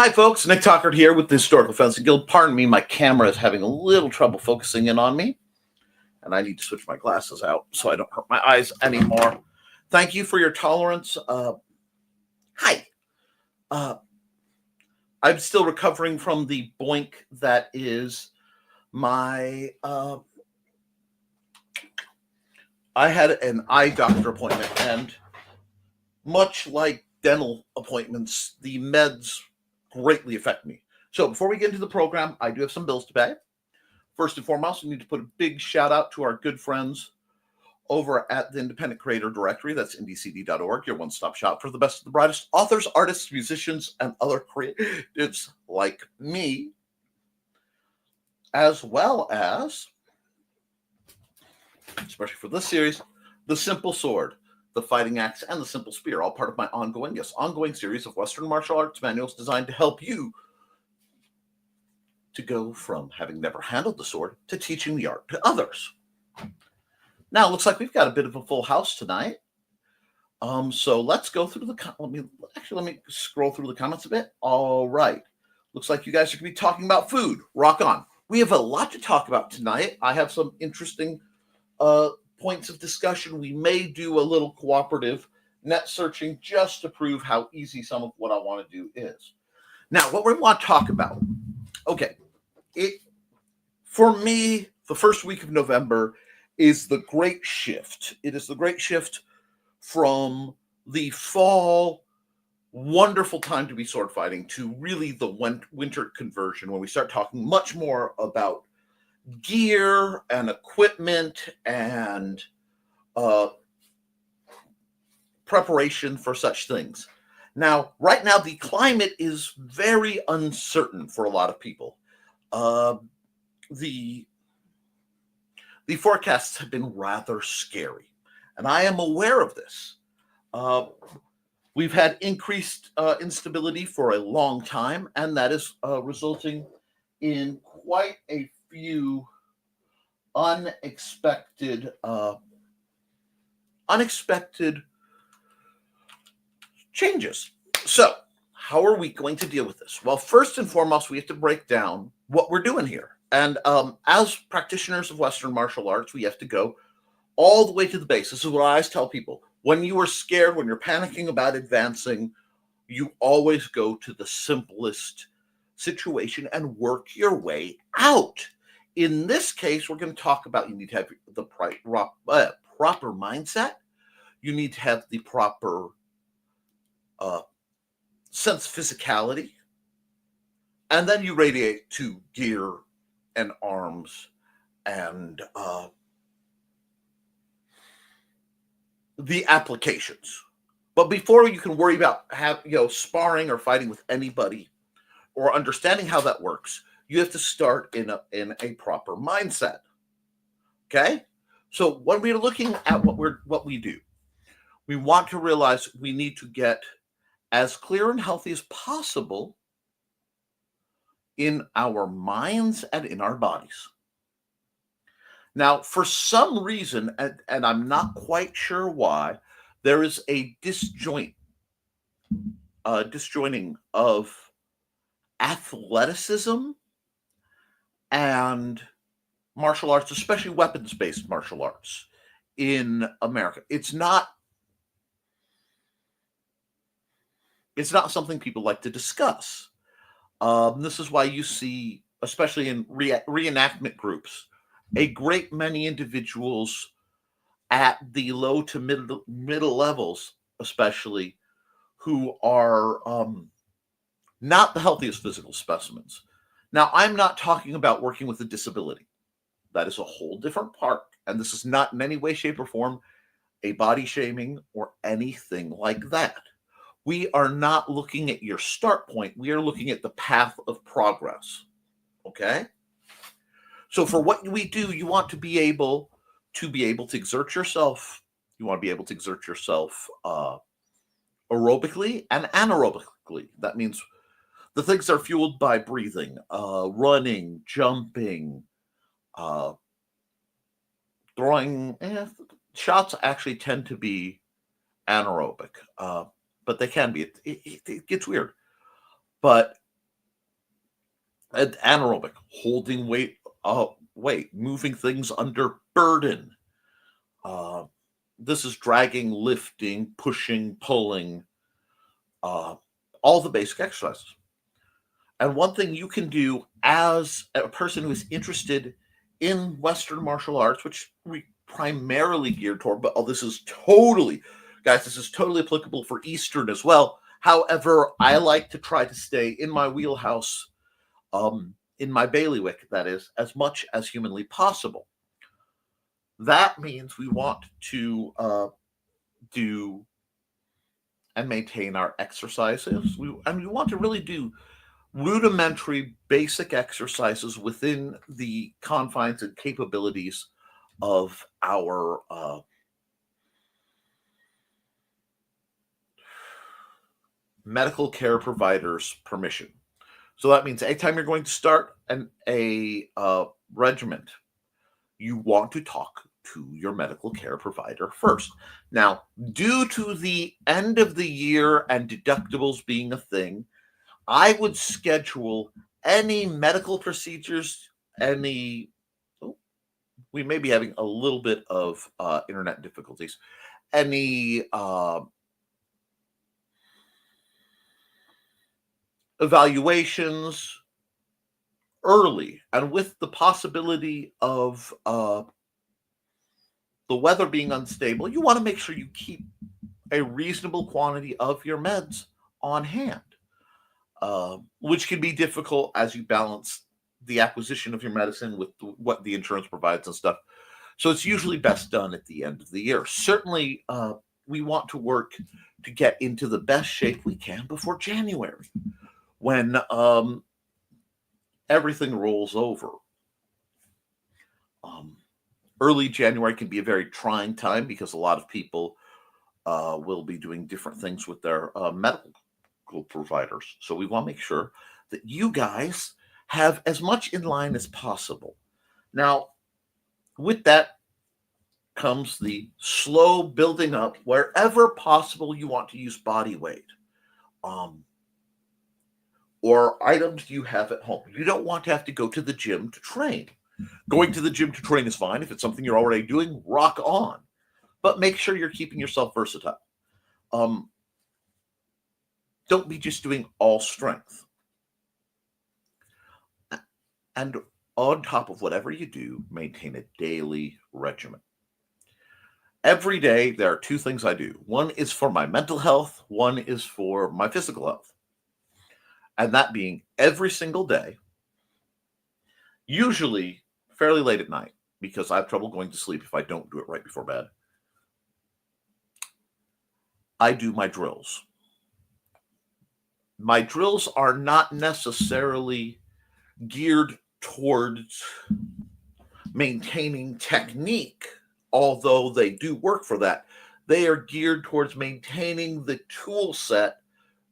Hi, folks. Nick Tockert here with the Historical Fencing Guild. Pardon me, my camera is having a little trouble focusing in on me, and I need to switch my glasses out so I don't hurt my eyes anymore. Thank you for your tolerance. Hi. I'm still recovering from the boink that is my... I had an eye doctor appointment, and much like dental appointments, the meds greatly affect me. So before we get into the program, I do have some bills to pay. First and foremost, we need to put a big shout out to our good friends over at the Independent Creator Directory. That's IndieCD.org, your one-stop shop for the best of the brightest authors, artists, musicians, and other creatives like me, as well as, especially for this series, The Simple Sword, The Fighting Axe, and The Simple Spear, all part of my ongoing series of Western martial arts manuals designed to help you to go from having never handled the sword to teaching the art to others. Now, it looks like we've got a bit of a full house tonight. So let's go through let me scroll through the comments a bit. All right. Looks like you guys are going to be talking about food. Rock on. We have a lot to talk about tonight. I have some interesting points of discussion. We may do a little cooperative net searching just to prove how easy some of what I want to do is. Now, what we want to talk about, okay, for me, the first week of November is the great shift. It is the great shift from the fall, wonderful time to be sword fighting, to really the winter conversion, when we start talking much more about gear and equipment and preparation for such things. Now, right now, the climate is very uncertain for a lot of people. The forecasts have been rather scary, and I am aware of this. We've had increased instability for a long time, and that is resulting in quite a few unexpected changes. So, how are we going to deal with this? Well, first and foremost, we have to break down what we're doing here. And as practitioners of Western martial arts, we have to go all the way to the base. This is what I always tell people. When you are scared, when you're panicking about advancing, you always go to the simplest situation and work your way out. In this case, we're going to talk about you need to have the proper mindset. You need to have the proper sense of physicality. And then you radiate to gear and arms and the applications. But before you can worry about sparring or fighting with anybody or understanding how that works, you have to start in a proper mindset. Okay? So when we're looking at what we do, we want to realize we need to get as clear and healthy as possible in our minds and in our bodies. Now, for some reason, and I'm not quite sure why, there is a disjointing of athleticism and martial arts, especially weapons-based martial arts in America. It's not something people like to discuss. This is why you see, especially in reenactment groups, a great many individuals at the low to middle levels, especially, who are not the healthiest physical specimens. Now, I'm not talking about working with a disability. That is a whole different part. And this is not in any way, shape, or form a body shaming or anything like that. We are not looking at your start point. We are looking at the path of progress. Okay? So for what we do, you want to be able to exert yourself. You want to be able to exert yourself aerobically and anaerobically. That means the things that are fueled by breathing, running, jumping, throwing. Shots actually tend to be anaerobic, but they can be. It gets weird. But And anaerobic, holding weight, moving things under burden. Uh, this is dragging, lifting, pushing, pulling, all the basic exercises. And one thing you can do as a person who is interested in Western martial arts, which we primarily geared toward, but this is totally, guys, this is totally applicable for Eastern as well. However, I like to try to stay in my wheelhouse, in my bailiwick, that is, as much as humanly possible. That means we want to do and maintain our exercises. We want to really do rudimentary basic exercises within the confines and capabilities of our medical care provider's permission. So that means anytime you're going to start a regiment, you want to talk to your medical care provider first. Now, due to the end of the year and deductibles being a thing, I would schedule any medical procedures, any. Oh, we may be having a little bit of internet difficulties. Any evaluations early, and with the possibility of the weather being unstable, you want to make sure you keep a reasonable quantity of your meds on hand. Which can be difficult as you balance the acquisition of your medicine with what the insurance provides and stuff. So it's usually best done at the end of the year. Certainly, we want to work to get into the best shape we can before January, when everything rolls over. Early January can be a very trying time because a lot of people will be doing different things with their medical providers. So we want to make sure that you guys have as much in line as possible. Now, with that comes the slow building up. Wherever possible, you want to use body weight, or items you have at home. You don't want to have to go to the gym to train. Going to the gym to train is fine. If it's something you're already doing, rock on. But make sure you're keeping yourself versatile. Don't be just doing all strength. And on top of whatever you do, maintain a daily regimen. Every day, there are two things I do. One is for my mental health, one is for my physical health. And that being every single day, usually fairly late at night, because I have trouble going to sleep if I don't do it right before bed, I do my drills. My drills are not necessarily geared towards maintaining technique, although they do work for that. They are geared towards maintaining the tool set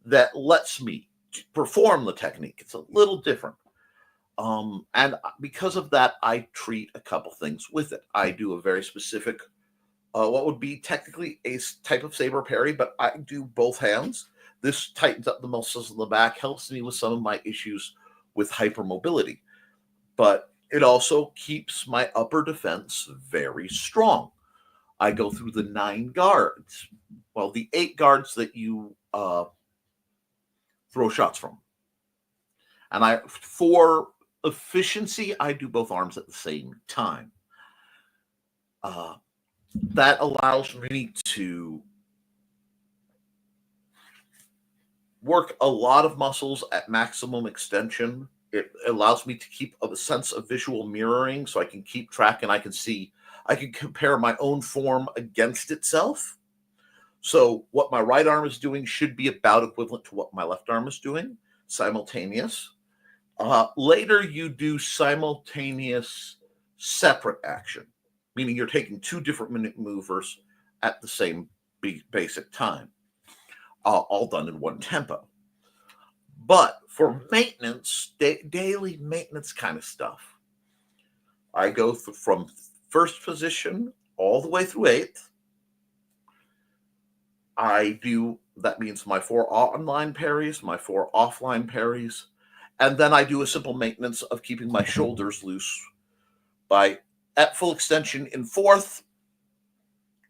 that lets me perform the technique. It's a little different. And because of that, I treat a couple things with it. I do a very specific, what would be technically a type of saber parry, but I do both hands. This tightens up the muscles in the back, helps me with some of my issues with hypermobility. But it also keeps my upper defense very strong. I go through the 9 guards. Well, the 8 guards that you throw shots from. And for efficiency, I do both arms at the same time. That allows me to work a lot of muscles at maximum extension. It allows me to keep a sense of visual mirroring, so I can keep track and I can compare my own form against itself. So what my right arm is doing should be about equivalent to what my left arm is doing, simultaneous. Later, you do simultaneous separate action, meaning you're taking 2 different movers at the same basic time, all done in one tempo. But for maintenance, daily maintenance kind of stuff, I go from first position all the way through 8th. That means my 4 online parries, my 4 offline parries, And then I do a simple maintenance of keeping my shoulders loose by, at full extension in fourth,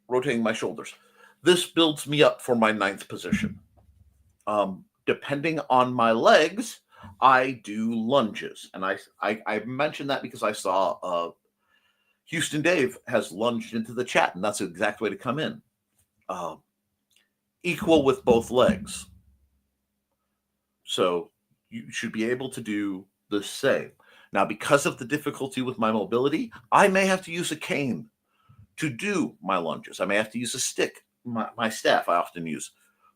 rotating my shoulders. This builds me up for my ninth position. Depending on my legs, I do lunges. And I mentioned that because I saw Houston Dave has lunged into the chat, and that's the exact way to come in. Equal with both legs. So you should be able to do the same. Now, because of the difficulty with my mobility, I may have to use a cane to do my lunges. I may have to use a stick, my staff I often use,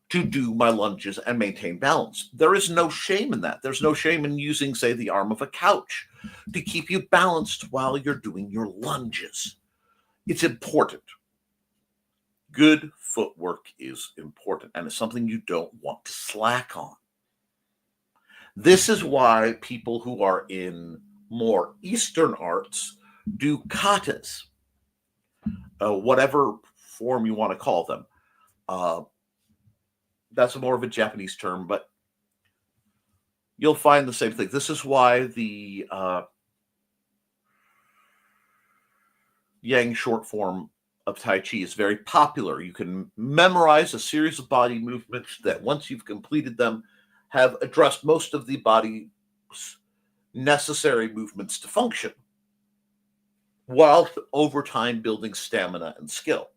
to do my lunges and maintain balance. There is no shame in that. There's no shame in using, say, the arm of a couch to keep you balanced while you're doing your lunges. It's important. Good footwork is important, and it's something you don't want to slack on. This is why people who are in more Eastern arts do katas, whatever form you want to call them. That's more of a Japanese term, but you'll find the same thing. This is why the Yang short form of Tai Chi is very popular. You can memorize a series of body movements that once you've completed them, have addressed most of the body's necessary movements to function, while over time building stamina and skill.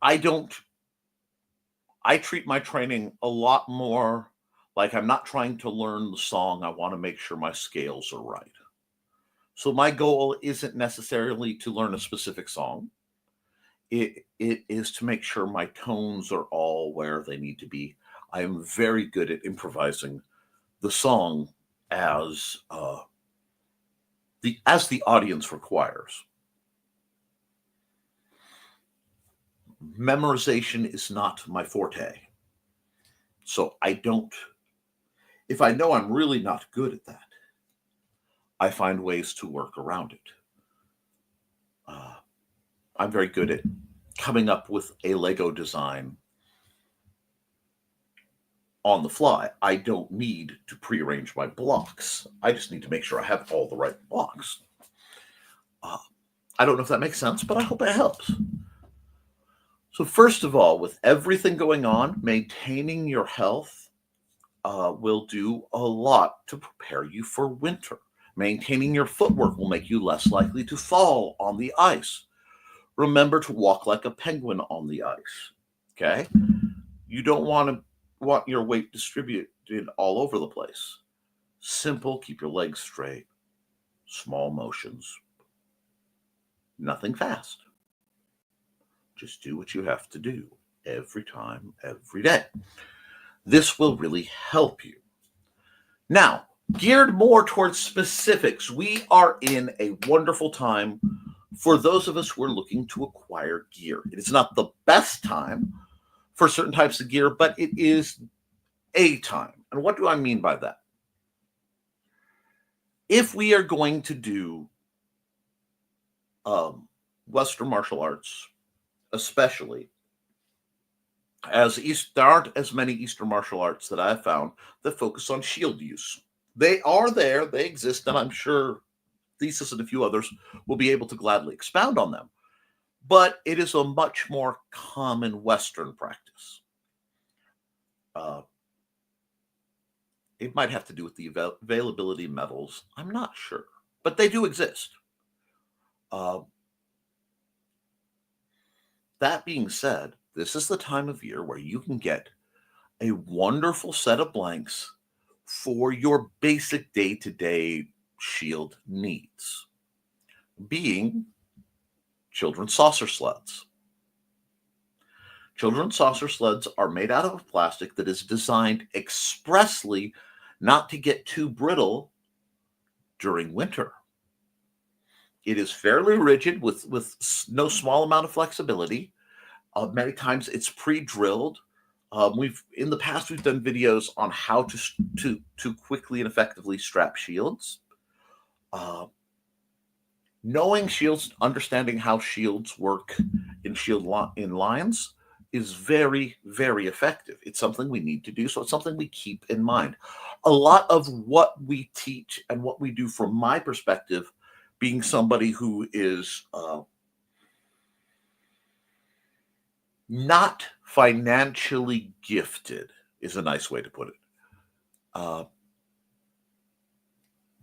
I treat my training a lot more like I'm not trying to learn the song. I want to make sure my scales are right. So my goal isn't necessarily to learn a specific song. It is to make sure my tones are all where they need to be. I am very good at improvising the song as the audience requires. Memorization is not my forte. So if I know I'm really not good at that, I find ways to work around it. I'm very good at coming up with a Lego design on the fly. I don't need to prearrange my blocks. I just need to make sure I have all the right blocks. I don't know if that makes sense, but I hope it helps. So first of all, with everything going on, maintaining your health will do a lot to prepare you for winter. Maintaining your footwork will make you less likely to fall on the ice. Remember to walk like a penguin on the ice, okay? You don't want your weight distributed all over the place. Simple, keep your legs straight, small motions, nothing fast. Just do what you have to do every time, every day. This will really help you. Now, geared more towards specifics, we are in a wonderful time for those of us who are looking to acquire gear. It is not the best time for certain types of gear, but it is a time. And what do I mean by that? If we are going to do Western martial arts, especially, there aren't as many Eastern martial arts that I've found that focus on shield use. They are there, they exist, and I'm sure Thesis and a few others will be able to gladly expound on them. But it is a much more common Western practice. It might have to do with the availability of metals. I'm not sure, but they do exist. That being said, this is the time of year where you can get a wonderful set of blanks for your basic day-to-day shield needs, being children's saucer sleds. Children's saucer sleds are made out of plastic that is designed expressly not to get too brittle during winter. It is fairly rigid with no small amount of flexibility. Many times it's pre-drilled. In the past we've done videos on how to quickly and effectively strap shields. Knowing shields, understanding how shields work in lines is very, very effective. It's something we need to do, so it's something we keep in mind. A lot of what we teach and what we do, from my perspective, being somebody who is not financially gifted, is a nice way to put it.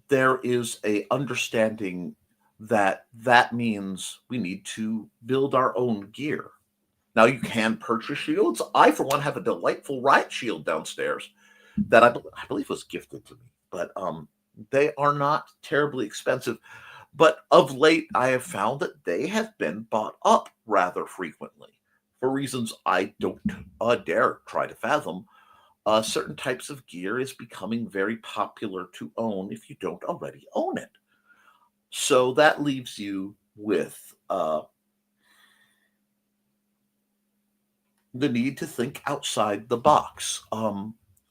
There is a understanding that means we need to build our own gear. Now, you can purchase shields. I, for one, have a delightful riot shield downstairs that I believe was gifted to me, but they are not terribly expensive. But of late, I have found that they have been bought up rather frequently for reasons I don't dare try to fathom. Certain types of gear is becoming very popular to own if you don't already own it. So that leaves you with the need to think outside the box.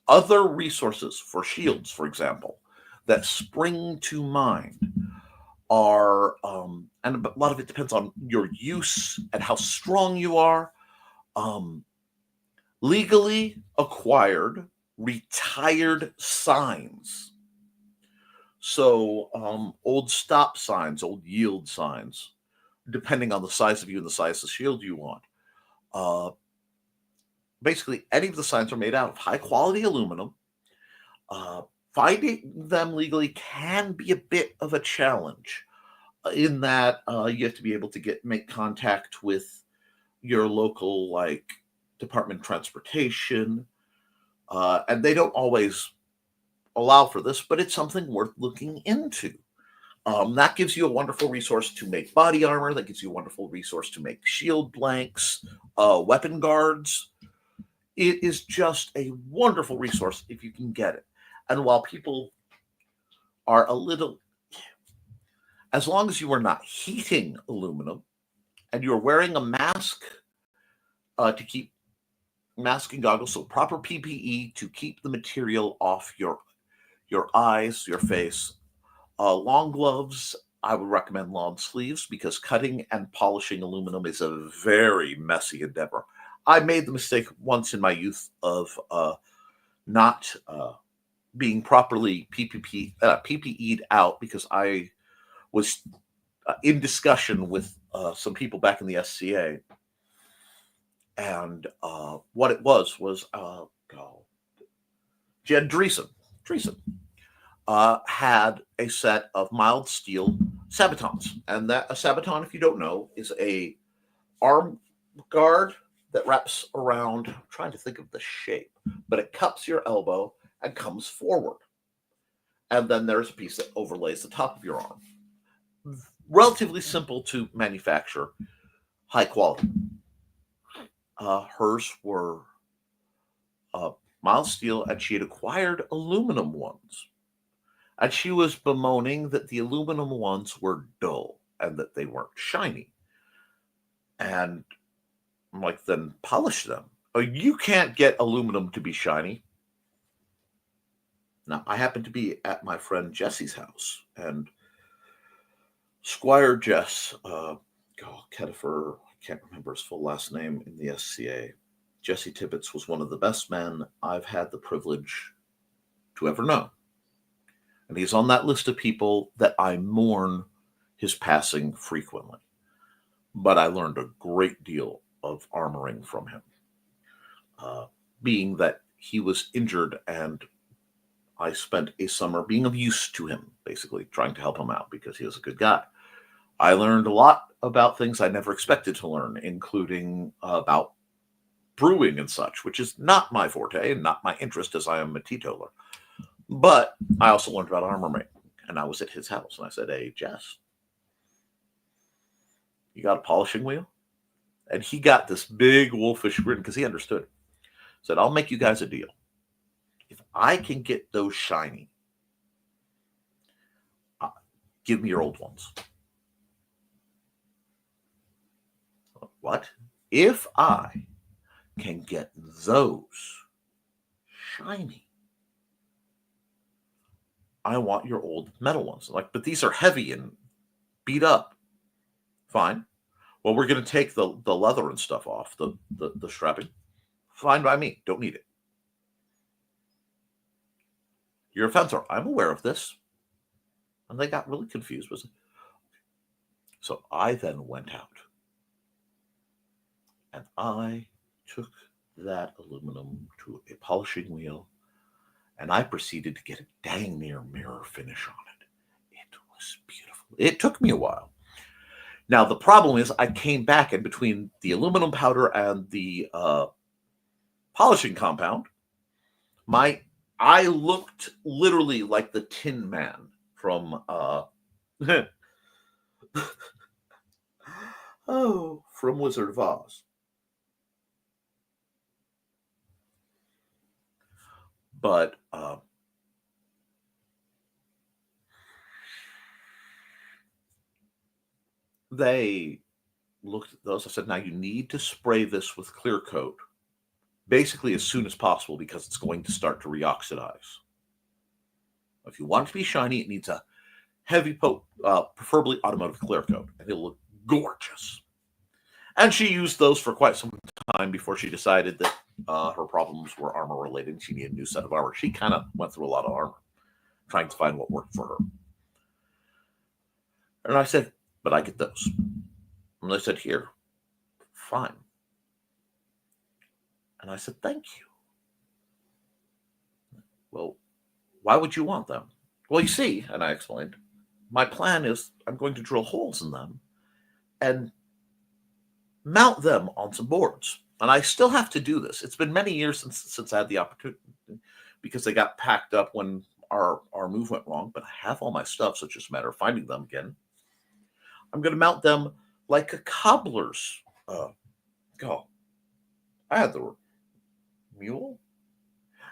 Other resources for shields, for example, that spring to mind are, and a lot of it depends on your use and how strong you are, legally acquired retired signs. So old stop signs, old yield signs, depending on the size of you and the size of shield you want. Basically, any of the signs are made out of high quality aluminum. Finding them legally can be a bit of a challenge in that you have to be able to make contact with your local Department of Transportation, and they don't always allow for this, but it's something worth looking into. That gives you a wonderful resource to make body armor. That gives you a wonderful resource to make shield blanks, weapon guards. It is just a wonderful resource if you can get it. And while people are a little, as long as you are not heating aluminum and you're wearing a mask to keep mask and goggles, so proper PPE to keep the material off your eyes, your face, long gloves. I would recommend long sleeves because cutting and polishing aluminum is a very messy endeavor. I made the mistake once in my youth of not being properly PPE'd out because I was in discussion with some people back in the SCA. And what it was Jed Dreesen had a set of mild steel sabatons. And that a sabaton, if you don't know, is a arm guard that wraps around, I'm trying to think of the shape, but it cups your elbow and comes forward. And then there's a piece that overlays the top of your arm. Relatively simple to manufacture, high quality. Hers were mild steel, and she had acquired aluminum ones. And she was bemoaning that the aluminum ones were dull and that they weren't shiny. And I'm like, then polish them. Oh, you can't get aluminum to be shiny. Now, I happened to be at my friend Jesse's house, and Squire Jess, Kedifer, I can't remember his full last name in the SCA. Jesse Tibbetts was one of the best men I've had the privilege to ever know. And he's on that list of people that I mourn his passing frequently. But I learned a great deal of armoring from him, being that he was injured and I spent a summer being of use to him, basically trying to help him out because he was a good guy. I learned a lot about things I never expected to learn, including about brewing and such, which is not my forte and not my interest as I am a teetotaler. But I also learned about armor making, and I was at his house, and I said, "Hey, Jess, you got a polishing wheel?" And he got this big wolfish grin because he understood. Said, "I'll make you guys a deal. If I can get those shiny, give me your old ones." What? If I can get those shiny, I want your old metal ones. Like, but these are heavy and beat up. Fine. Well, we're going to take the leather and stuff off, the strapping. Fine by me. Don't need it. You're a fencer. I'm aware of this. And they got really confused. So I then went out and I took that aluminum to a polishing wheel and I proceeded to get a dang near mirror finish on it. It was beautiful. It took me a while. Now, the problem is I came back, and between the aluminum powder and the polishing compound, I looked literally like the Tin Man from from Wizard of Oz. But they looked at those. I said, now you need to spray this with clear coat basically as soon as possible because it's going to start to reoxidize. If you want it to be shiny, it needs a heavy preferably automotive clear coat, and it'll look gorgeous. And she used those for quite some time before she decided that her problems were armor related. She needed a new set of armor. She kind of went through a lot of armor trying to find what worked for her. And I said, but I get those. And they said, here, fine. And I said, thank you. Well, why would you want them? Well, you see, and I explained, my plan is I'm going to drill holes in them and mount them on some boards. And I still have to do this. It's been many years since I had the opportunity because they got packed up when our move went wrong, but I have all my stuff, so it's just a matter of finding them again. I'm going to mount them like a cobbler's. I had the mule.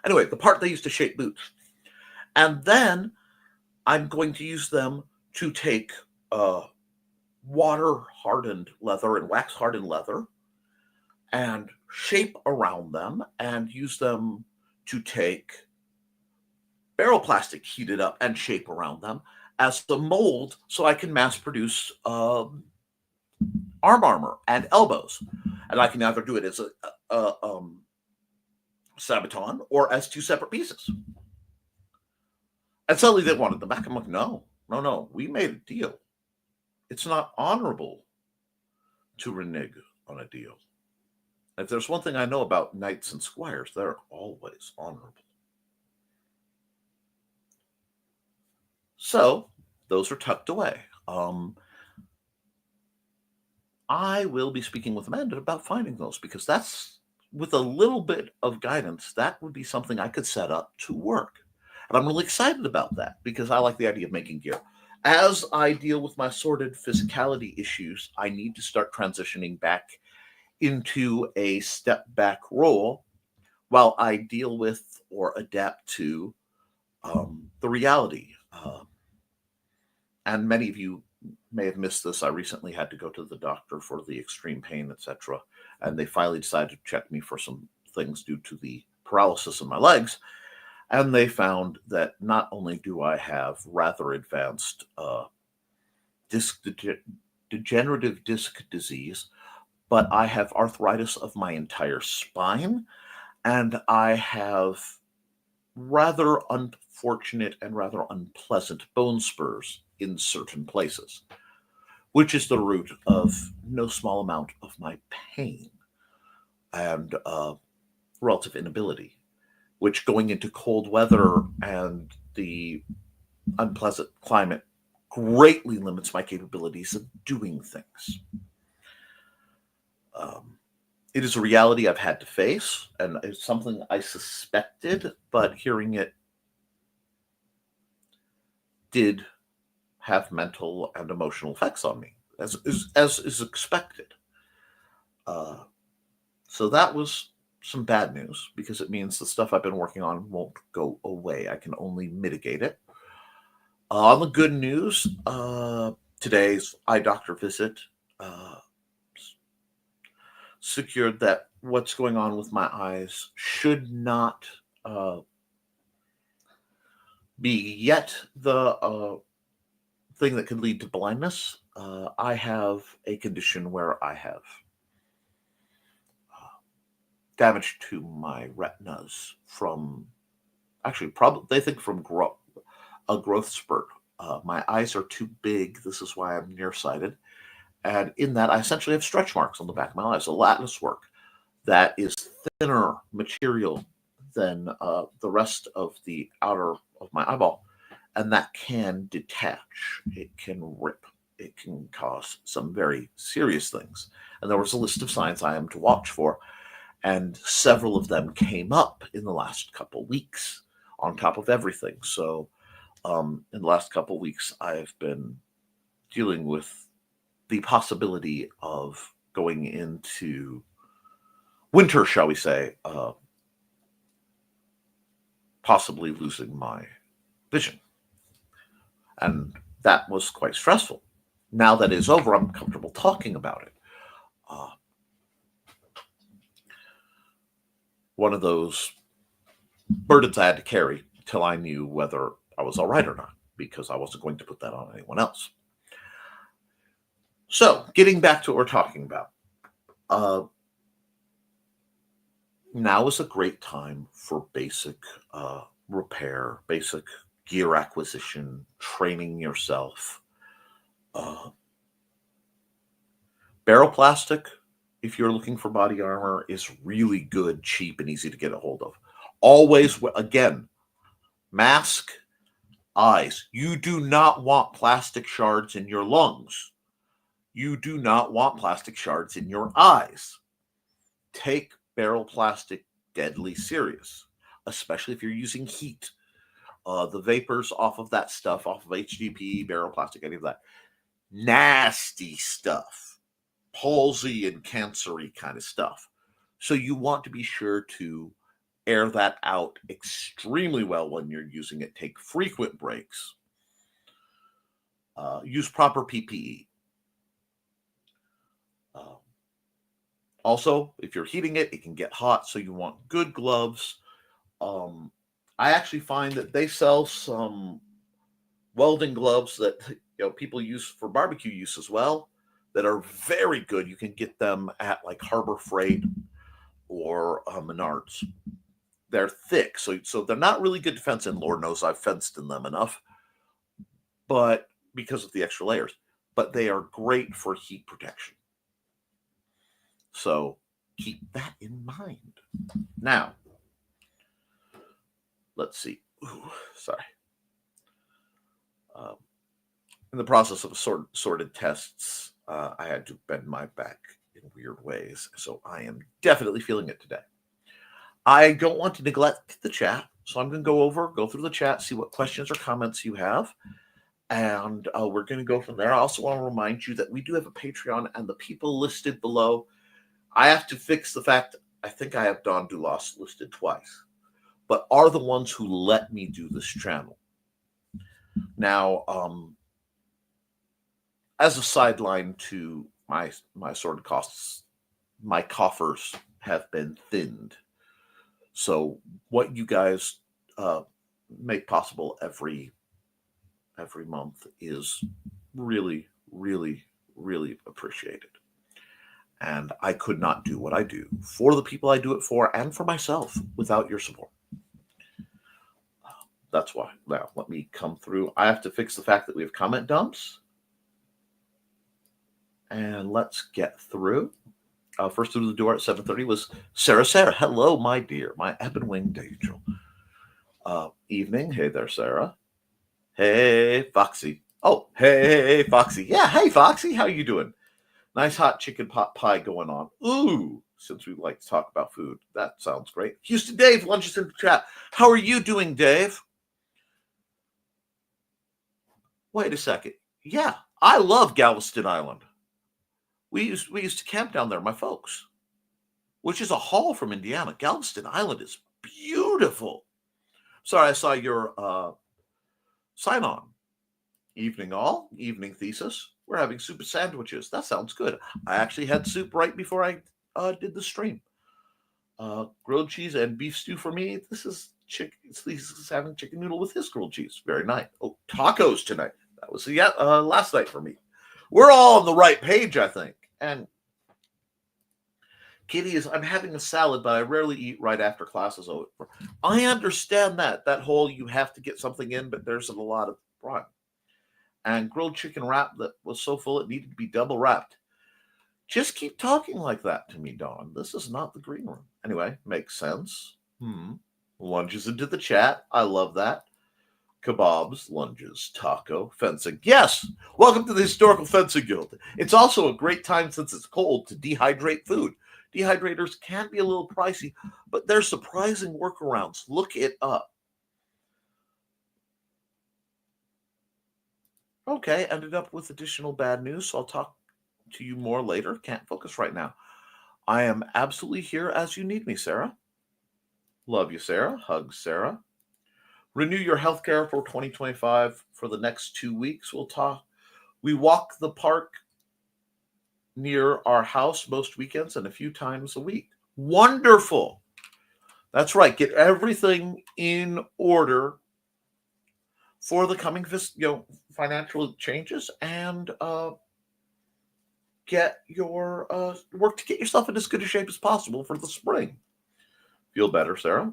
Anyway, the part they used to shape boots. And then I'm going to use them to take water-hardened leather and wax-hardened leather and shape around them and use them to take barrel plastic heated up and shape around them as the mold so I can mass produce arm armor and elbows. And I can either do it as a sabaton or as two separate pieces. And suddenly they wanted them back. I'm like, no, we made a deal. It's not honorable to renege on a deal. If there's one thing I know about knights and squires, they're always honorable. So those are tucked away. I will be speaking with Amanda about finding those because that's, with a little bit of guidance, that would be something I could set up to work. And I'm really excited about that because I like the idea of making gear. As I deal with my sorted physicality issues, I need to start transitioning back into a step back role while I deal with or adapt to the reality. And many of you may have missed this. I recently had to go to the doctor for the extreme pain, etc. And they finally decided to check me for some things due to the paralysis in my legs. And they found that not only do I have rather advanced degenerative disc disease, but I have arthritis of my entire spine, and I have rather unfortunate and rather unpleasant bone spurs in certain places, which is the root of no small amount of my pain and relative inability, which going into cold weather and the unpleasant climate greatly limits my capabilities of doing things. It is a reality I've had to face, and it's something I suspected, but hearing it did have mental and emotional effects on me, as is expected. So that was some bad news because it means the stuff I've been working on won't go away. I can only mitigate it. On the good news, today's eye doctor visit secured that what's going on with my eyes should not be yet the thing that can lead to blindness. I have a condition where I have damage to my retinas from, actually, probably they think from a growth spurt. My eyes are too big. This is why I'm nearsighted. And in that, I essentially have stretch marks on the back of my eyes, a lattice work that is thinner material than the rest of the outer of my eyeball. And that can detach. It can rip. It can cause some very serious things. And there was a list of signs I am to watch for. And several of them came up in the last couple weeks on top of everything. So in the last couple weeks, I've been dealing with the possibility of going into winter, shall we say, possibly losing my vision. And that was quite stressful. Now that it's over, I'm comfortable talking about it. One of those burdens I had to carry till I knew whether I was all right or not, because I wasn't going to put that on anyone else. So, getting back to what we're talking about. Now is a great time for basic repair, basic gear acquisition, training yourself. Barrel plastic, if you're looking for body armor, is really good, cheap, and easy to get a hold of. Always, again, mask, eyes. You do not want plastic shards in your lungs. You do not want plastic shards in your eyes. Take barrel plastic deadly serious, especially if you're using heat. The vapors off of that stuff, off of HDPE, barrel plastic, any of that, nasty stuff. Palsy and cancery kind of stuff. So you want to be sure to air that out extremely well when you're using it. Take frequent breaks. Use proper PPE. Also, if you're heating it, it can get hot, so you want good gloves. I actually find that they sell some welding gloves that people use for barbecue use as well, that are very good. You can get them at like Harbor Freight or Menards. They're thick, so they're not really good to fence in. Lord knows I've fenced in them enough, but because of the extra layers. But they are great for heat protection. So keep that in mind. Now, let's see. Ooh, sorry. In the process of sorted tests, I had to bend my back in weird ways, so I am definitely feeling it today. I don't want to neglect the chat, so I'm going to go through the chat, see what questions or comments you have, and we're going to go from there. I also want to remind you that we do have a Patreon, and the people listed below, I have to fix the fact, I think I have Don Dulas listed twice, but are the ones who let me do this channel. Now, as a sideline to my sword costs, my coffers have been thinned. So what you guys make possible every month is really, really, really appreciated. And I could not do what I do for the people I do it for and for myself without your support. That's why. Now, let me come through. I have to fix the fact that we have comment dumps. And let's get through. First through the door at 7:30 was Sarah. Sarah, hello, my dear, my ebon winged angel. Evening. Hey there, Sarah. Hey, Foxy. Oh, hey, Foxy. Yeah, hey, Foxy. How you doing? Nice hot chicken pot pie going on. Ooh, since we like to talk about food. That sounds great. Houston Dave, lunch is in the chat. How are you doing, Dave? Wait a second. Yeah, I love Galveston Island. We used to camp down there, my folks, which is a haul from Indiana. Galveston Island is beautiful. Sorry, I saw your sign on. Evening all, evening thesis. We're having soup and sandwiches. That sounds good. I actually had soup right before I did the stream. Grilled cheese and beef stew for me. This is chicken. He's having chicken noodle with his grilled cheese. Very nice. Oh, tacos tonight. That was last night for me. We're all on the right page, I think. And Kitty is, I'm having a salad, but I rarely eat right after class is over. I understand that whole you have to get something in, but there's a lot of fun. And grilled chicken wrap that was so full it needed to be double wrapped. Just keep talking like that to me, Dawn. This is not the green room. Anyway, makes sense. Lunges into the chat. I love that. Kebabs, lunges, taco, fencing. Yes! Welcome to the Historical Fencing Guild. It's also a great time, since it's cold, to dehydrate food. Dehydrators can be a little pricey, but they're surprising workarounds. Look it up. Okay, ended up with additional bad news, so I'll talk to you more later. Can't focus right now. I am absolutely here as you need me, Sarah. Love you, Sarah. Hugs, Sarah. Renew your healthcare for 2025 for the next 2 weeks. We'll talk. We walk the park near our house most weekends and a few times a week. Wonderful. That's right. Get everything in order for the coming financial changes, and get your work to get yourself in as good a shape as possible for the spring. Feel better, Sarah?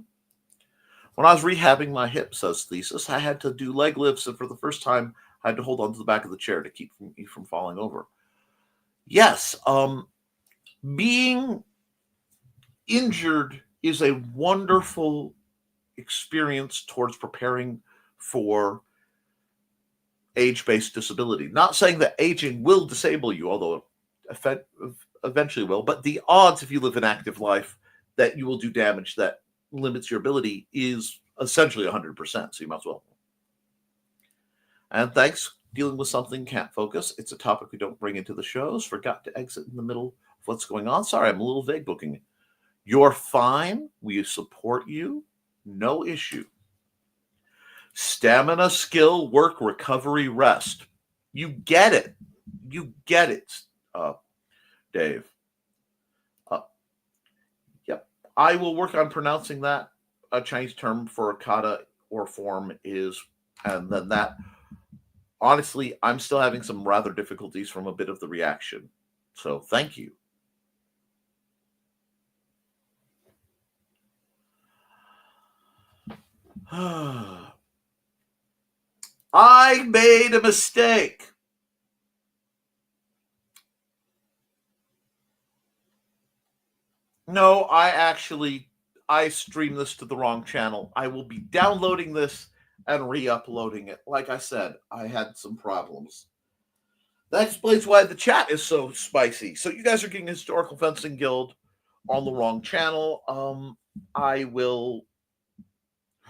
When I was rehabbing my hip, says Thesis, I had to do leg lifts, and for the first time, I had to hold onto the back of the chair to keep me from falling over. Yes, being injured is a wonderful experience towards preparing for age-based disability. Not saying that aging will disable you, although it eventually will, but the odds, if you live an active life, that you will do damage that limits your ability is essentially 100%, so you might as well. And thanks. Dealing with something, can't focus. It's a topic we don't bring into the shows. Forgot to exit in the middle of what's going on. Sorry, I'm a little vague booking. You're fine. We support you. No issue. Stamina, skill, work, recovery, rest. You get it. You get it, Dave. Yep. I will work on pronouncing that. A Chinese term for a kata or form is, and then that. Honestly, I'm still having some rather difficulties from a bit of the reaction. So thank you. I made a mistake. No, I streamed this to the wrong channel. I will be downloading this and re-uploading it. Like I said, I had some problems. That explains why the chat is so spicy. So you guys are getting Historical Fencing Guild on the wrong channel. I will...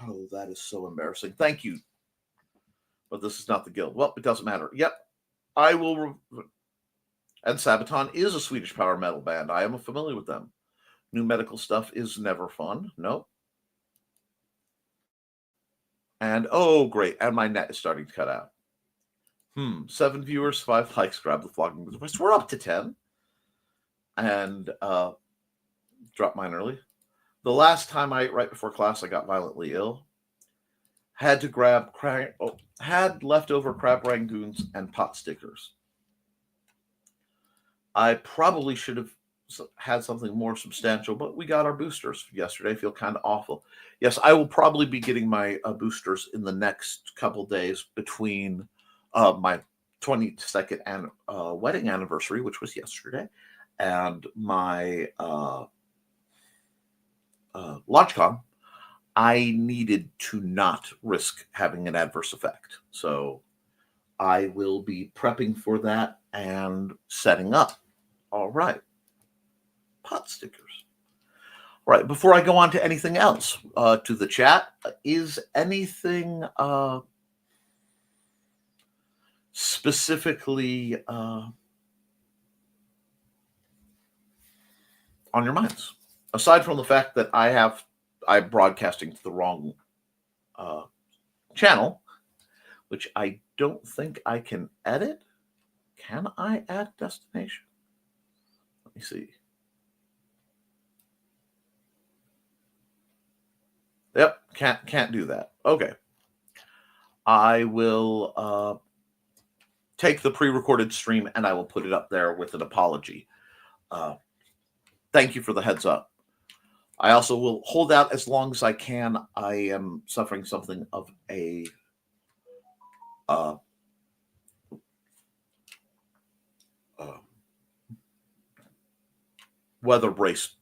Oh, that is so embarrassing. Thank you. But this is not the guild. Well, it doesn't matter. Yep. I will... And Sabaton is a Swedish power metal band. I am familiar with them. New medical stuff is never fun. Nope. And, oh, great. And my net is starting to cut out. 7 viewers, 5 likes. Grab the flogging device. We're up to 10. And dropped mine early. The last time I ate right before class, I got violently ill. Had to grab, had leftover crab rangoons and pot stickers. I probably should have had something more substantial, but we got our boosters yesterday. I feel kind of awful. Yes, I will probably be getting my boosters in the next couple days between my 22nd and wedding anniversary, which was yesterday, and my LaunchCon. I needed to not risk having an adverse effect. So I will be prepping for that and setting up. All right. Pot stickers. All right. Before I go on to anything else, to the chat, is anything specifically on your minds? Aside from the fact that I'm broadcasting to the wrong channel, which I don't think I can edit. Can I add destination? Let me see. Yep, can't do that. Okay. I will take the pre-recorded stream and I will put it up there with an apology. Thank you for the heads up. I also will hold out as long as I can. I am suffering something of a weather-based,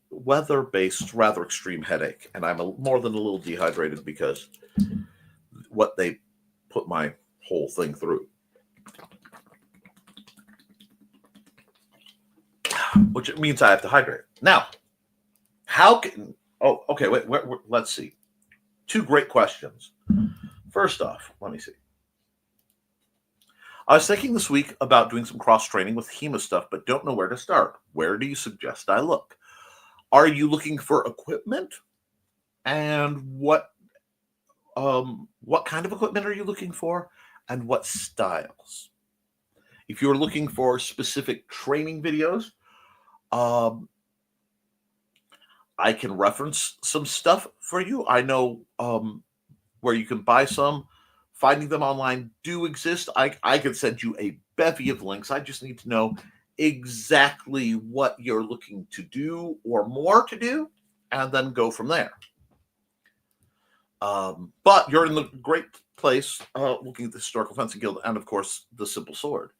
rather extreme headache, and I'm more than a little dehydrated because what they put my whole thing through, which means I have to hydrate. Now, how can? Oh, okay. Wait. Let's see. Two great questions. First off, let me see. I was thinking this week about doing some cross-training with HEMA stuff, but don't know where to start. Where do you suggest I look? Are you looking for equipment? And what kind of equipment are you looking for? And what styles? If you're looking for specific training videos, I can reference some stuff for you. I know where you can buy some. Finding them online do exist. I could send you a bevy of links. I just need to know exactly what you're looking to do or more to do, and then go from there. But you're in the great place looking at the Historical Fencing Guild and, of course, the Simple Sword.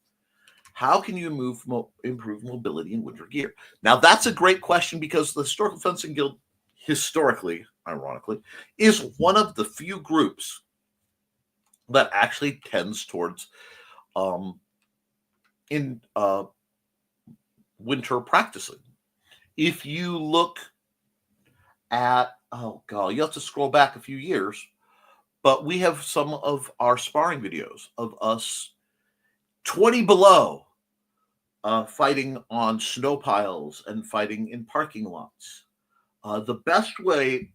How can you improve mobility in winter gear? Now, that's a great question because the Historical Fencing Guild, historically, ironically, is one of the few groups that actually tends towards winter practicing. If you look at, oh God, you have to scroll back a few years, but we have some of our sparring videos of us 20 below, fighting on snow piles and fighting in parking lots. The best way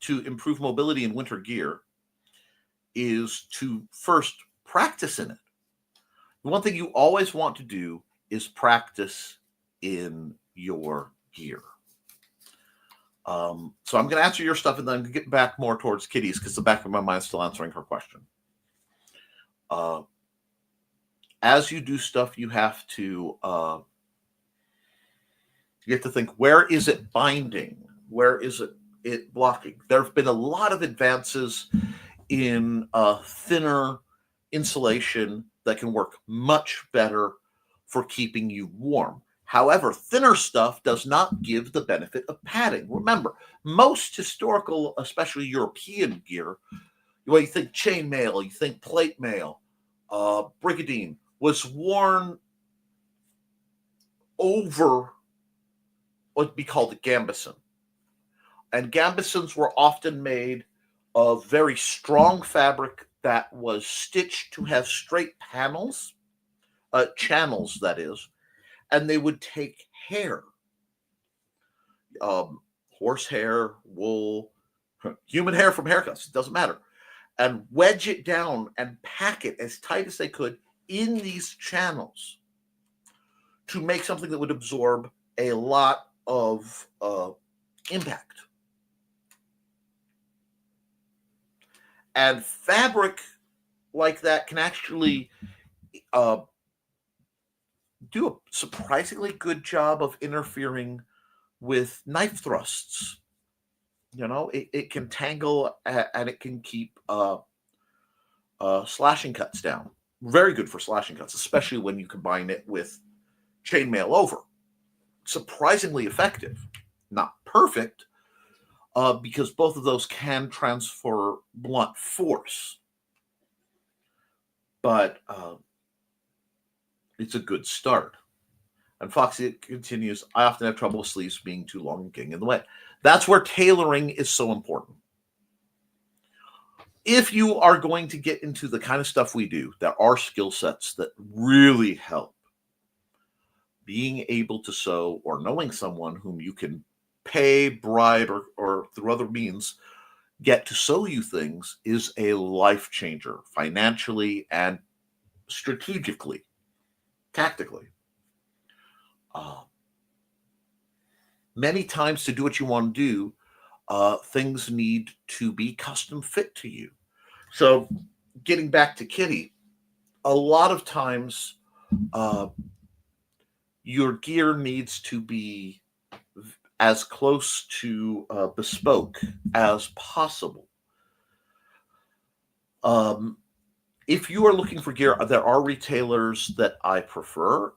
to improve mobility in winter gear is to first practice in it. The one thing you always want to do is practice in your gear. So I'm going to answer your stuff and then get back more towards Kitty's because the back of my mind is still answering her question. As you do stuff, you have to think, where is it binding? Where is it blocking? There have been a lot of advances in thinner insulation that can work much better for keeping you warm. However, thinner stuff does not give the benefit of padding. Remember, most historical, especially European gear, you think chainmail, you think plate mail, brigandine, was worn over what would be called a gambeson. And gambesons were often made of very strong fabric that was stitched to have straight panels, channels, that is, and they would take hair, horse hair, wool, human hair from haircuts, it doesn't matter, and wedge it down and pack it as tight as they could in these channels to make something that would absorb a lot of impact. And fabric like that can actually do a surprisingly good job of interfering with knife thrusts. It can tangle and it can keep slashing cuts down. Very good for slashing cuts, especially when you combine it with chainmail over. Surprisingly effective. Not perfect, because both of those can transfer blunt force. But it's a good start. And Foxy continues, I often have trouble with sleeves being too long and getting in the way. That's where tailoring is so important. If you are going to get into the kind of stuff we do, there are skill sets that really help. Being able to sew, or knowing someone whom you can pay, bribe, or through other means get to sew you things is a life changer, financially and strategically, tactically. Many times to do what you want to do, things need to be custom fit to you. So getting back to Kitty, a lot of times Your gear needs to be as close to bespoke as possible. If you are looking for gear, there are retailers that I prefer.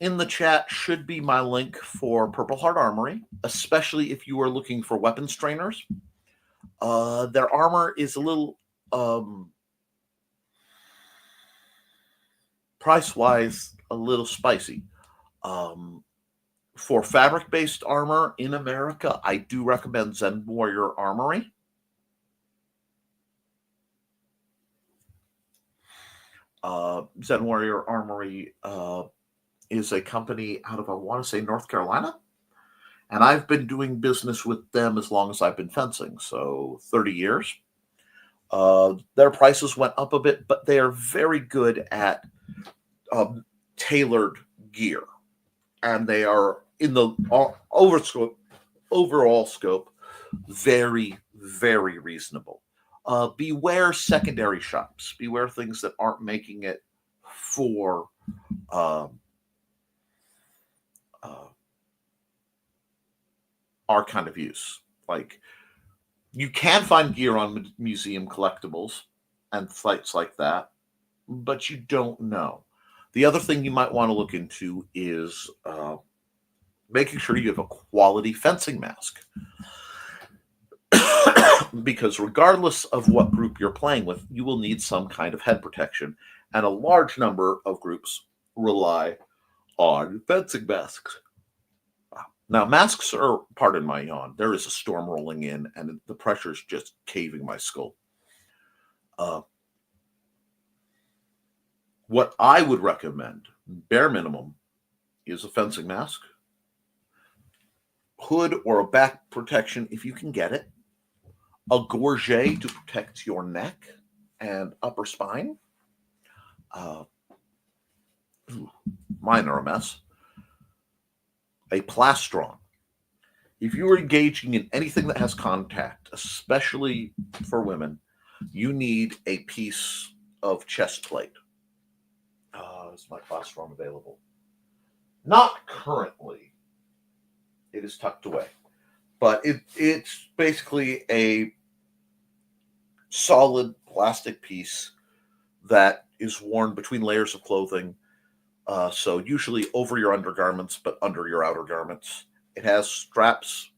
In the chat should be my link for Purple Heart Armory, especially if you are looking for weapons trainers. Their armor is a little price-wise a little spicy. For fabric-based armor in America, I do recommend Zen Warrior Armory. Zen Warrior Armory is a company out of, I want to say, North Carolina. And I've been doing business with them as long as I've been fencing, so 30 years. Their prices went up a bit, but they are very good at tailored gear. And they are, in the overall scope, very, very reasonable. Beware secondary shops. Beware things that aren't making it for our kind of use. Like, you can find gear on museum collectibles and sites like that, but you don't know. The other thing you might want to look into is making sure you have a quality fencing mask. Because regardless of what group you're playing with, you will need some kind of head protection, and a large number of groups rely on fencing masks. Now, masks are, pardon my yawn, there is a storm rolling in, and the pressure is just caving my skull. What I would recommend, bare minimum, is a fencing mask, hood or a back protection if you can get it, a gorget to protect your neck and upper spine. Mine are a mess. A plastron. If you are engaging in anything that has contact, especially for women, you need a piece of chest plate. Is my plastron available? Not currently. It is tucked away. But it's basically a solid plastic piece that is worn between layers of clothing. So usually over your undergarments, but under your outer garments. It has straps.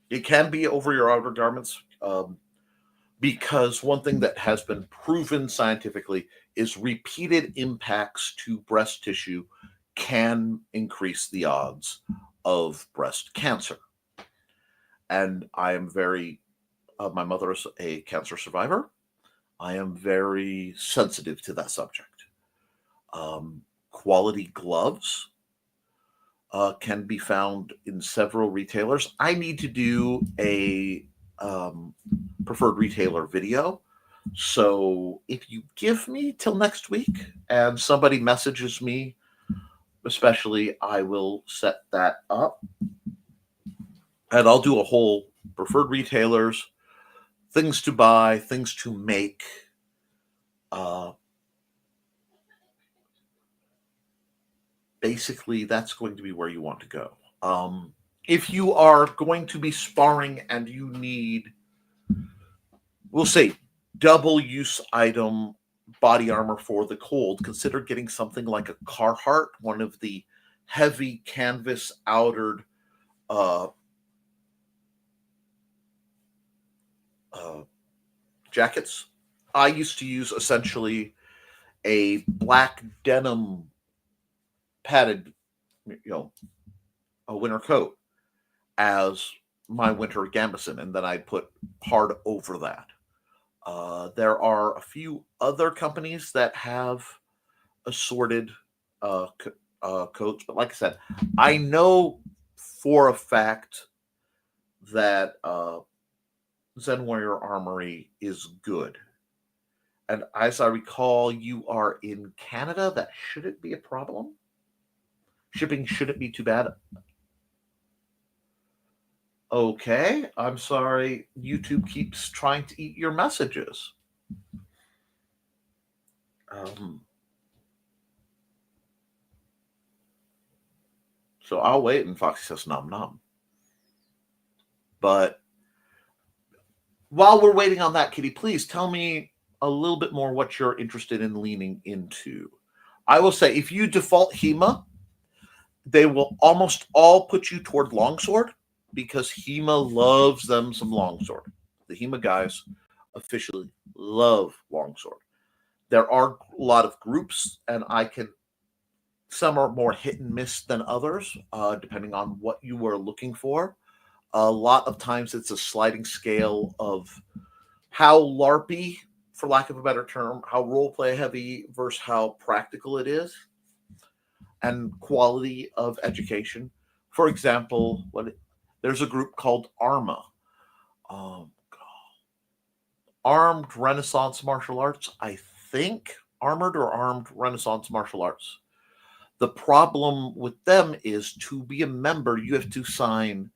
It can be over your outer garments because one thing that has been proven scientifically is repeated impacts to breast tissue can increase the odds of breast cancer. And I am very, my mother is a cancer survivor. I am very sensitive to that subject. Quality gloves can be found in several retailers. I need to do a preferred retailer video. So if you give me till next week and somebody messages me, especially, I will set that up. And I'll do a whole preferred retailers, things to buy, things to make. Basically, that's going to be where you want to go. If you are going to be sparring and you need, we'll say, double use item body armor for the cold, consider getting something like a Carhartt, one of the heavy canvas outered jackets. I used to use essentially a black denim padded, a winter coat as my winter gambeson, and then I put hard over that. There are a few other companies that have assorted coats, but like I said, I know for a fact that Zen Warrior Armory is good. And as I recall, you are in Canada. That shouldn't be a problem. Shipping shouldn't be too bad. Okay, I'm sorry. YouTube keeps trying to eat your messages. So I'll wait, and Foxy says nom nom. But while we're waiting on that, Kitty, please tell me a little bit more what you're interested in leaning into. I will say, if you default HEMA, they will almost all put you toward longsword because HEMA loves them some longsword. The HEMA guys officially love longsword. There are a lot of groups, and some are more hit and miss than others, depending on what you are looking for. A lot of times it's a sliding scale of how LARPy, for lack of a better term, how roleplay heavy versus how practical it is, and quality of education. For example, there's a group called ARMA, Armed Renaissance Martial Arts, I think. Armored or Armed Renaissance Martial Arts. The problem with them is, to be a member, you have to sign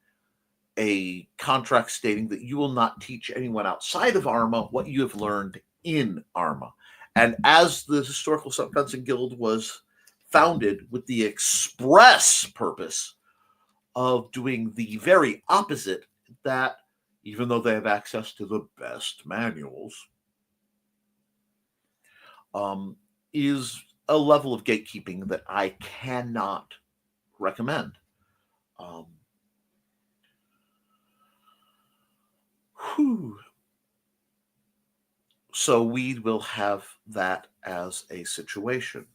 a contract stating that you will not teach anyone outside of ARMA what you have learned in ARMA. And as the Historical Fencing Guild was founded with the express purpose of doing the very opposite, that even though they have access to the best manuals, is a level of gatekeeping that I cannot recommend. So we will have that as a situation.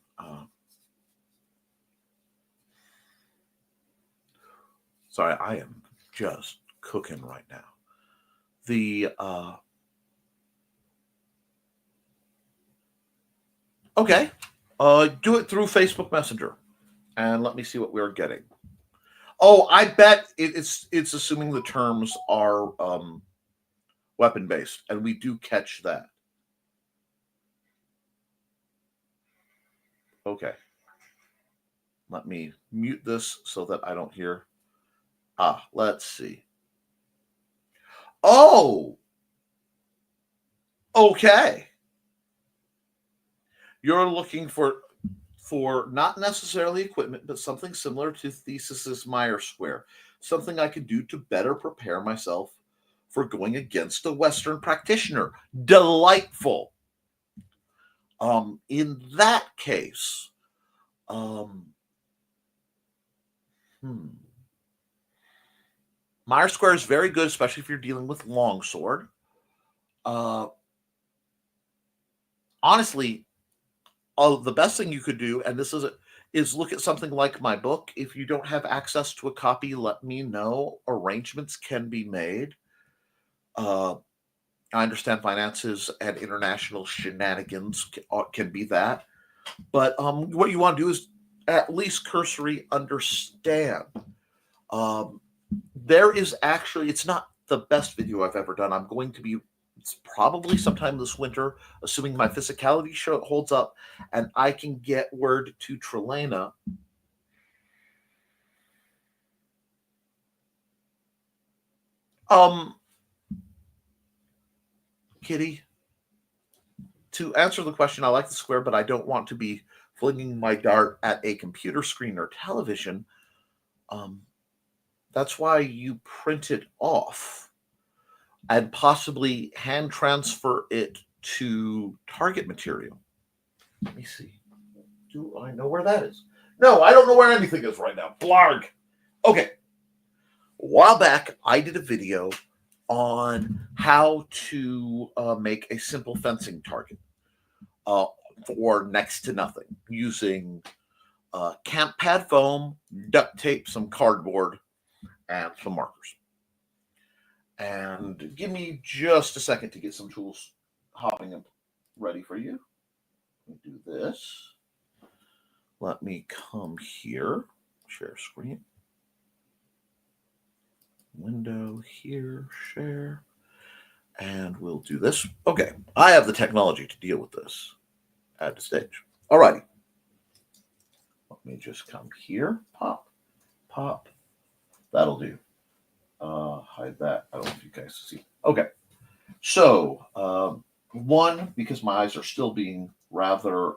Sorry, I am just cooking right now. Okay, do it through Facebook Messenger, and let me see what we're getting. Oh, I bet it's assuming the terms are weapon based, and we do catch that. Okay, let me mute this so that I don't hear. Let's see. Oh, okay. You're looking for not necessarily equipment, but something similar to Thesis's Meyer Square. Something I could do to better prepare myself for going against a Western practitioner. Delightful. In that case, Meyer Square is very good, especially if you're dealing with longsword. Honestly, the best thing you could do, and this is look at something like my book. If you don't have access to a copy, let me know. Arrangements can be made. I understand finances and international shenanigans can be that. But what you want to do is at least cursory understand. There is actually, it's not the best video I've ever done. It's probably sometime this winter, assuming my physicality holds up, and I can get word to Trelena. Kitty, to answer the question, I like the square, but I don't want to be flinging my dart at a computer screen or television. That's why you print it off and possibly hand transfer it to target material. Let me see. Do I know where that is? No, I don't know where anything is right now. Blarg. Okay. A while back, I did a video on how to make a simple fencing target for next to nothing using camp pad foam, duct tape, some cardboard, and some markers. And give me just a second to get some tools hopping up ready for you. Let me do this. Let me come here, share screen. Window here, share. And we'll do this. Okay, I have the technology to deal with this. Add to stage. All righty. Let me just come here. Pop, pop. That'll do. Hide that. I don't know if you guys see. Okay. So, one, because my eyes are still being rather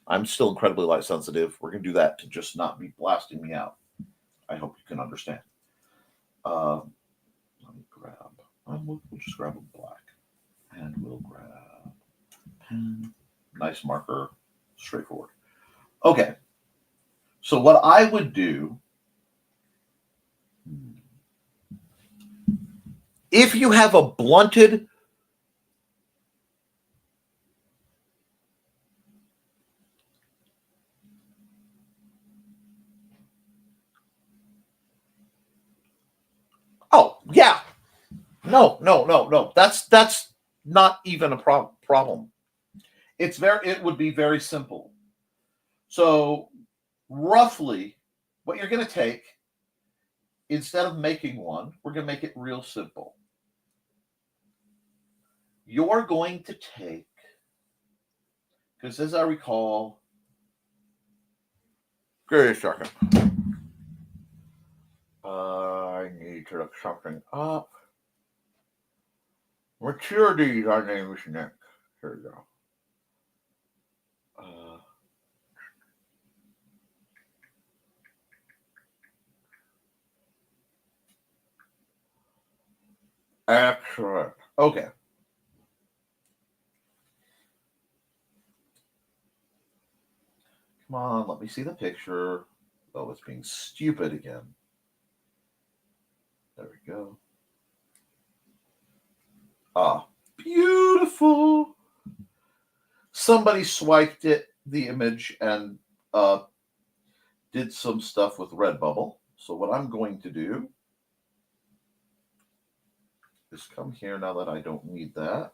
I'm still incredibly light sensitive. We're going to do that to just not be blasting me out. I hope you can understand. Let me grab, we'll just grab a black. And we'll grab pen. Nice marker. Straightforward. Okay. So what I would do, if you have a blunted oh, yeah. No. That's not even a problem. It would be very simple. So roughly what you're going to take, instead of making one, we're going to make it real simple. You're going to take, because as I recall, give me a second. I need to look something up. Maturity's our name is Nick. Here we go. Excellent. Okay. Come on, let me see the picture. Oh, it's being stupid again. There we go. Ah, beautiful. Somebody swiped the image, and did some stuff with Redbubble. So what I'm going to do is come here now that I don't need that.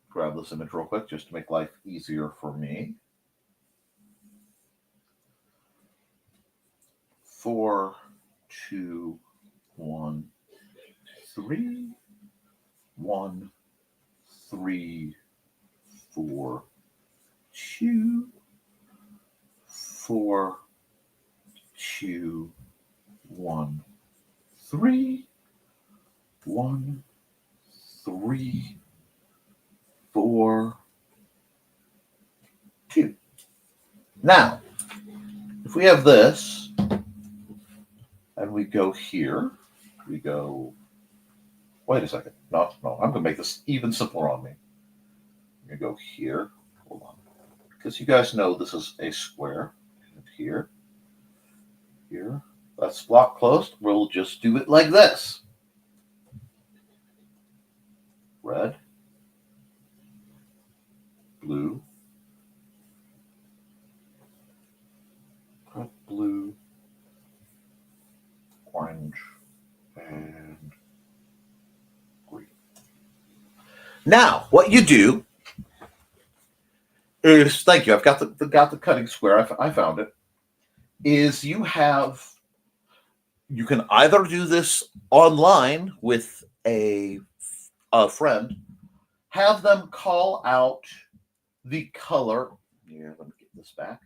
Grab this image real quick just to make life easier for me. 4, 2, 1, 3, 1, 3, 4, 2, 4, 2, 1, 3, 1, 3, 4, 2. Now, if we have this, and we go here, we go, wait a second. No, I'm going to make this even simpler on me. I'm going to go here. Hold on. Because you guys know this is a square. And here. That's block closed. We'll just do it like this. Red. Blue. Red, blue. Orange. And green. Now, what you do is, thank you, I've got the cutting square. I found it. Is you can either do this online with a friend, have them call out the color. Yeah, let me get this back.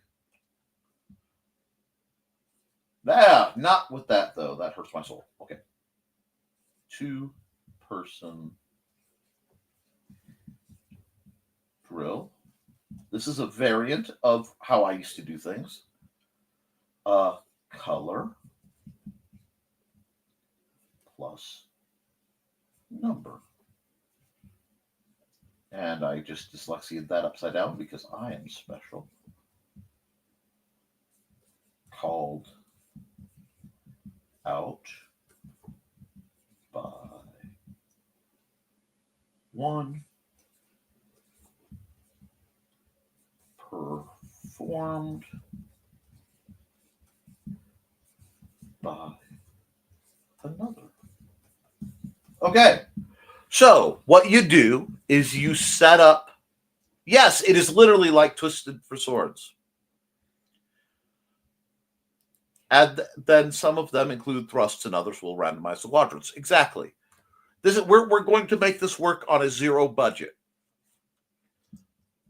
Not with that though. That hurts my soul. Okay. 2-person drill. This is a variant of how I used to do things. Color plus number. And I just dyslexiated that upside down because I am special. Called out by 1. Performed by another. Okay. So what you do is you set up. Yes, it is literally like Twisted for Swords. And then some of them include thrusts and others will randomize the quadrants. Exactly. We're going to make this work on a 0 budget.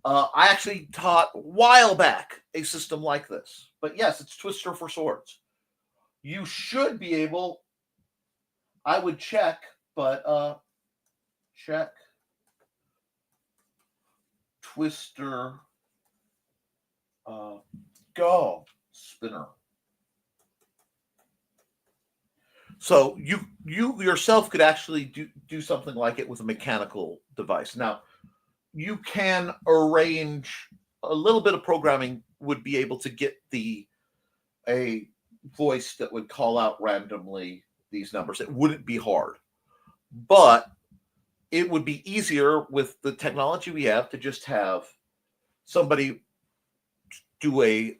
I actually taught a while back a system like this. But yes, it's Twister for Swords. You should be able, I would check, but check twister gall spinner. So you yourself could actually do something like it with a mechanical device. Now, you can arrange a little bit of programming would be able to get a voice that would call out randomly these numbers. It wouldn't be hard, but it would be easier with the technology we have to just have somebody do a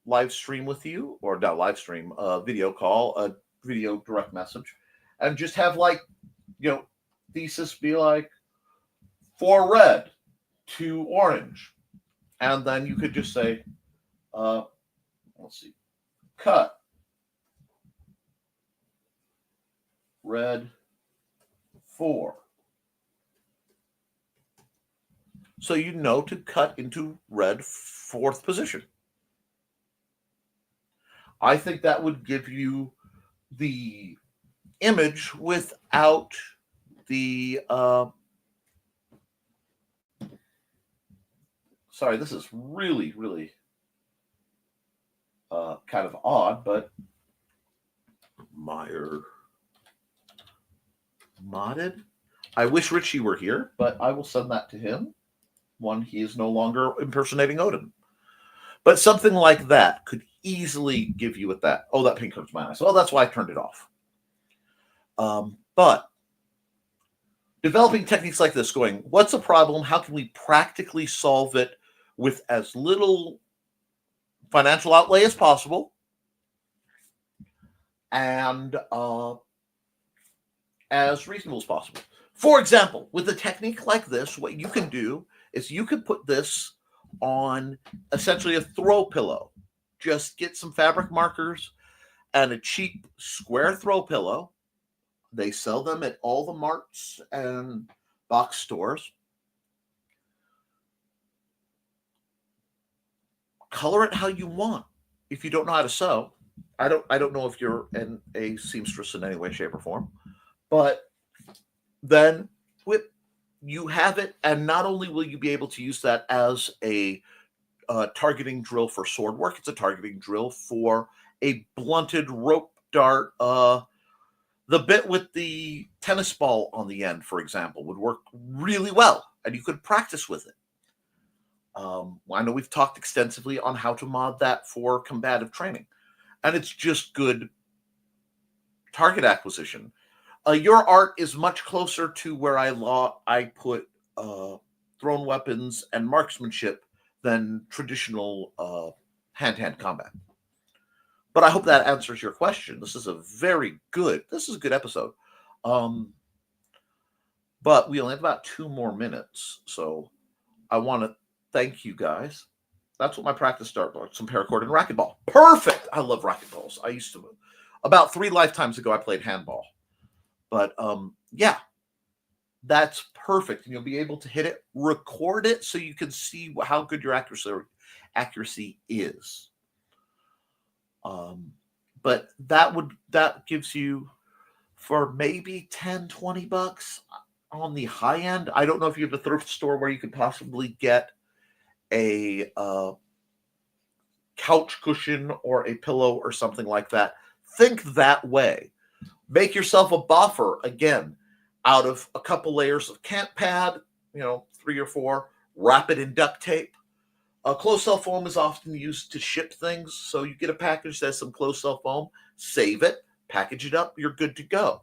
live stream with you, or not live stream, video call, a video direct message, and just have thesis be like 4 red, 2 orange, and then you could just say, let's see, cut red 4. So you know to cut into red 4th position. I think that would give you the image without the sorry, this is really, really kind of odd, but Meyer modded. I wish Richie were here, but I will send that to him when he is no longer impersonating Odin. But something like that could easily give you with that. Oh, that pink hurts my eyes. Well, that's why I turned it off. But developing techniques like this, going, what's a problem? How can we practically solve it with as little financial outlay as possible, and as reasonable as possible? For example, with a technique like this, what you can do is you could put this on essentially a throw pillow. Just get some fabric markers and a cheap square throw pillow. They sell them at all the marts and box stores. Color it how you want. If you don't know how to sew, I don't know if you're a seamstress in any way, shape, or form, but then you have it, and not only will you be able to use that as a targeting drill for sword work, it's a targeting drill for a blunted rope dart. The bit with the tennis ball on the end, for example, would work really well, and you could practice with it. I know we've talked extensively on how to mod that for combative training, and it's just good target acquisition. Your art is much closer to where I put thrown weapons and marksmanship than traditional hand-to-hand combat. But I hope that answers your question. This is a good episode. But we only have about 2 more minutes, so I want to thank you guys. That's what my practice started with, some paracord and racquetball. Perfect! I love racquetballs. I used to. About 3 lifetimes ago, I played handball. But yeah, that's perfect. And you'll be able to hit it, record it, so you can see how good your accuracy is. But that gives you, for maybe $10-$20 on the high end. I don't know if you have a thrift store where you could possibly get a couch cushion or a pillow or something like that. Think that way. Make yourself a buffer, again, out of a couple layers of camp pad, 3 or 4, wrap it in duct tape. Closed cell foam is often used to ship things, so you get a package that has some closed cell foam, save it, package it up, you're good to go.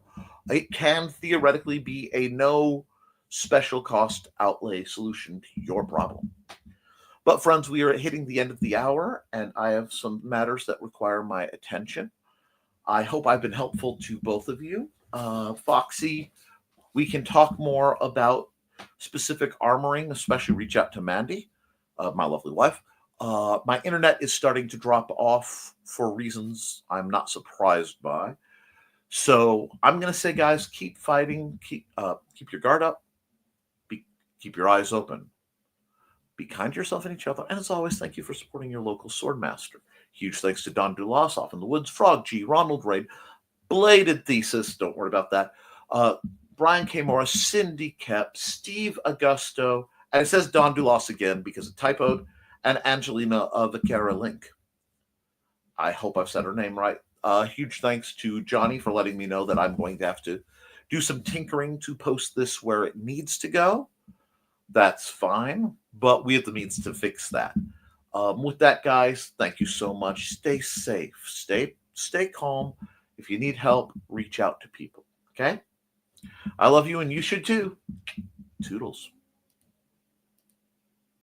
It can theoretically be a no special cost outlay solution to your problem. But friends, we are hitting the end of the hour, and I have some matters that require my attention. I hope I've been helpful to both of you. Foxy, we can talk more about specific armoring, especially reach out to Mandy, my lovely wife. My internet is starting to drop off for reasons I'm not surprised by. So I'm going to say, guys, keep fighting, keep your guard up, keep your eyes open. Be kind to yourself and each other. And as always, thank you for supporting your local swordmaster. Huge thanks to Don Dulas, Off in the Woods, Frog G, Ronald Raid, Bladed Thesis, don't worry about that, Brian K. Morris, Cindy Kep, Steve Augusto, And it says Don Dulas again because it typoed, and Angelina Vaquera Link. I hope I've said her name right. Huge thanks to Johnny for letting me know that I'm going to have to do some tinkering to post this where it needs to go. That's fine, but we have the means to fix that. With that, guys, thank you so much. Stay safe. Stay calm. If you need help, reach out to people. Okay? I love you, and you should too. Toodles.